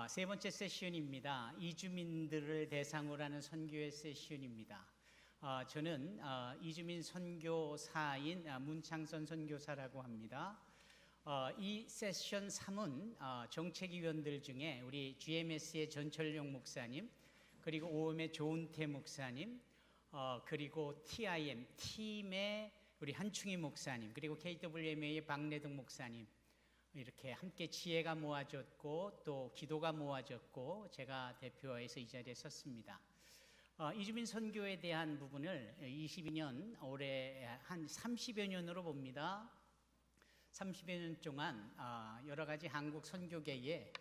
세 번째 세션입니다. 이주민들을 대상으로 하는 선교의 세션입니다. 저는 이주민 선교사인 문창선 선교사라고 합니다. 이 세션 3은 정책위원들 중에 우리 GMS의 전철용 목사님, 그리고 OM의 조은태 목사님, 그리고 TIM, 팀의 우리 한충희 목사님, 그리고 KWMA의 박래동 목사님, 이렇게 함께 지혜가 모아졌고 또 기도가 모아졌고 제가 대표해서 이 자리에 섰습니다. 이주민 선교에 대한 부분을 22년 올해 한 30여 년으로 봅니다. 30여 년 동안 여러 가지 한국 선교계에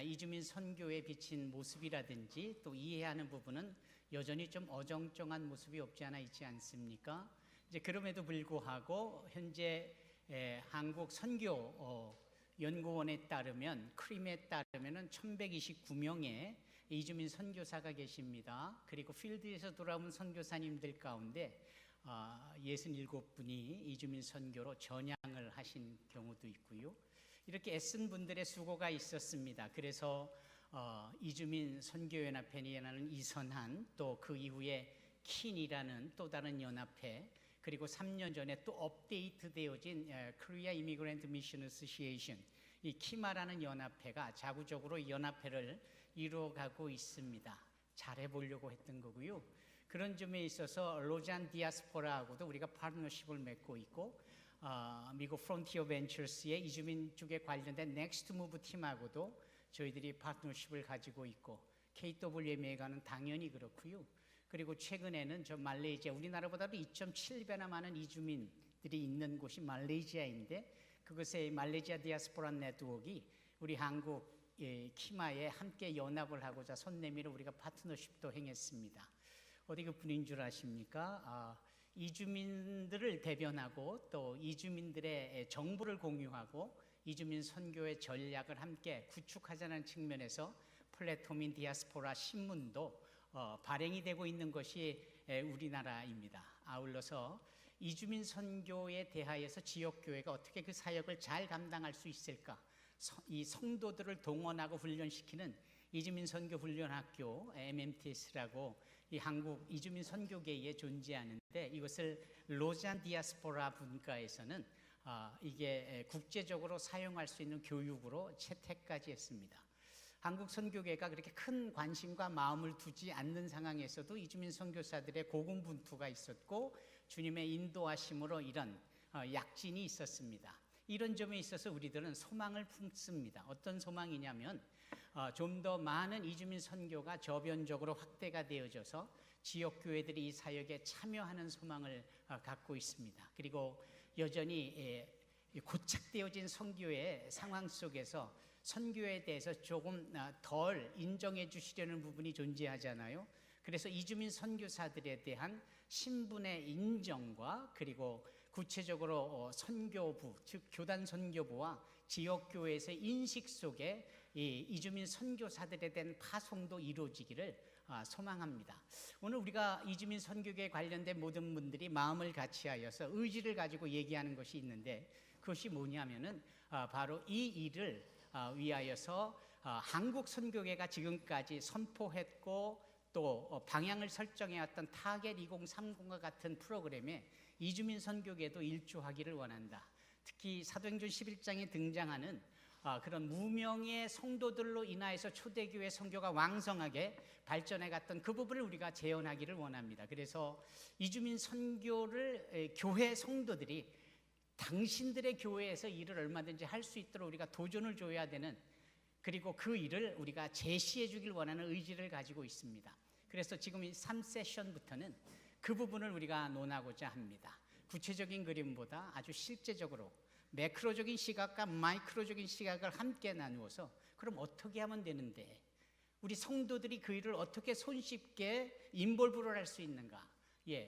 이주민 선교에 비친 모습이라든지 또 이해하는 부분은 여전히 좀 어정쩡한 모습이 없지 않아 있지 않습니까? 이제 그럼에도 불구하고 현재 한국 선교 연구원에 따르면 크림에 따르면은 1129명의 이주민 선교사가 계십니다. 그리고 필드에서 돌아온 선교사님들 가운데 67분이 이주민 선교로 전향을 하신 경우도 있고요. 이렇게 애쓴 분들의 수고가 있었습니다. 그래서 이주민 선교연합회라는 이선한, 또 그 이후에 킨이라는 또 다른 연합회, 그리고 3년 전에 또 업데이트되어진 Korea Immigrant Mission Association, 이 키마라는 연합회가 자구적으로 연합회를 이루어가고 있습니다. 잘해보려고 했던 거고요. 그런 점에 있어서 로잔 디아스포라하고도 우리가 파트너십을 맺고 있고, 미국 프론티어 벤처스의 이주민 쪽에 관련된 넥스트 무브 팀하고도 저희들이 파트너십을 가지고 있고, KWMA가는 당연히 그렇고요. 그리고 최근에는 저 말레이시아, 우리나라보다도 2.7배나 많은 이주민들이 있는 곳이 말레이시아인데, 그것의 말레이시아 디아스포라 네트워크가 우리 한국 키마에 함께 연합을 하고자 손 내밀어 우리가 파트너십도 행했습니다. 어디 그 분인 줄 아십니까? 이주민들을 대변하고 또 이주민들의 정보를 공유하고 이주민 선교의 전략을 함께 구축하자는 측면에서 플랫폼인 디아스포라 신문도 발행이 되고 있는 것이 우리나라입니다. 아울러서 이주민 선교에 대하여서 지역교회가 어떻게 그 사역을 잘 감당할 수 있을까, 이 성도들을 동원하고 훈련시키는 이주민 선교 훈련학교 MMTS라고 이 한국 이주민 선교계에 존재하는데, 이것을 로잔 디아스포라 분과에서는 이게 국제적으로 사용할 수 있는 교육으로 채택까지 했습니다. 한국 선교계가 그렇게 큰 관심과 마음을 두지 않는 상황에서도 이주민 선교사들의 고군분투가 있었고 주님의 인도하심으로 이런 약진이 있었습니다. 이런 점에 있어서 우리들은 소망을 품습니다. 어떤 소망이냐면 좀 더 많은 이주민 선교가 저변적으로 확대가 되어져서 지역교회들이 이 사역에 참여하는 소망을 갖고 있습니다. 그리고 여전히 고착되어진 선교의 상황 속에서 선교에 대해서 조금 덜 인정해 주시려는 부분이 존재하잖아요. 그래서 이주민 선교사들에 대한 신분의 인정과 그리고 구체적으로 선교부, 즉 교단 선교부와 지역교회에서의 인식 속에 이 이주민 선교사들에 대한 파송도 이루어지기를 소망합니다. 오늘 우리가 이주민 선교계에 관련된 모든 분들이 마음을 같이하여서 의지를 가지고 얘기하는 것이 있는데, 그것이 뭐냐면은 바로 이 일을 위하여서 한국 선교계가 지금까지 선포했고 또 방향을 설정해왔던 타겟 2030과 같은 프로그램에 이주민 선교계도 일조하기를 원한다. 특히 사도행전 11장에 등장하는 그런 무명의 성도들로 인하여서 초대교회 선교가 왕성하게 발전해갔던 그 부분을 우리가 재현하기를 원합니다. 그래서 이주민 선교를 교회 성도들이 당신들의 교회에서 일을 얼마든지 할 수 있도록 우리가 도전을 줘야 되는, 그리고 그 일을 우리가 제시해 주길 원하는 의지를 가지고 있습니다. 그래서 지금 이 3세션부터는 그 부분을 우리가 논하고자 합니다. 구체적인 그림보다 아주 실제적으로 매크로적인 시각과 마이크로적인 시각을 함께 나누어서, 그럼 어떻게 하면 되는데, 우리 성도들이 그 일을 어떻게 손쉽게 인볼브를 할 수 있는가?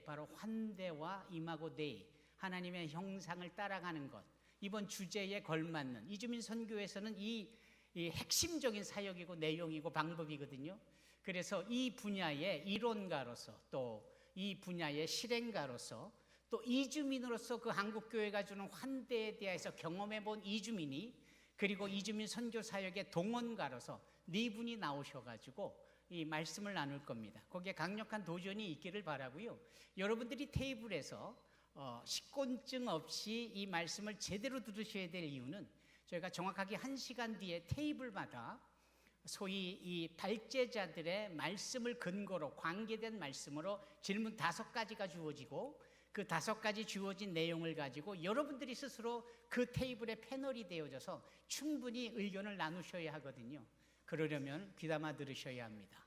바로 환대와 이마고 데이, 하나님의 형상을 따라가는 것, 이번 주제에 걸맞는 이주민 선교에서는 이 핵심적인 사역이고 내용이고 방법이거든요. 그래서 이 분야의 이론가로서 또 이 분야의 실행가로서 또 이주민으로서 그 한국교회가 주는 환대에 대해서 경험해 본 이주민이 그리고 이주민 선교 사역의 동원가로서 네 분이 나오셔가지고 이 말씀을 나눌 겁니다. 거기에 강력한 도전이 있기를 바라고요. 여러분들이 테이블에서 식곤증 없이 이 말씀을 제대로 들으셔야 될 이유는 저희가 정확하게 1시간 뒤에 테이블마다 소위 이 발제자들의 말씀을 근거로 관계된 말씀으로 질문 5가지가 주어지고 그 5가지 주어진 내용을 가지고 여러분들이 스스로 그 테이블의 패널이 되어져서 충분히 의견을 나누셔야 하거든요. 그러려면 귀담아 들으셔야 합니다.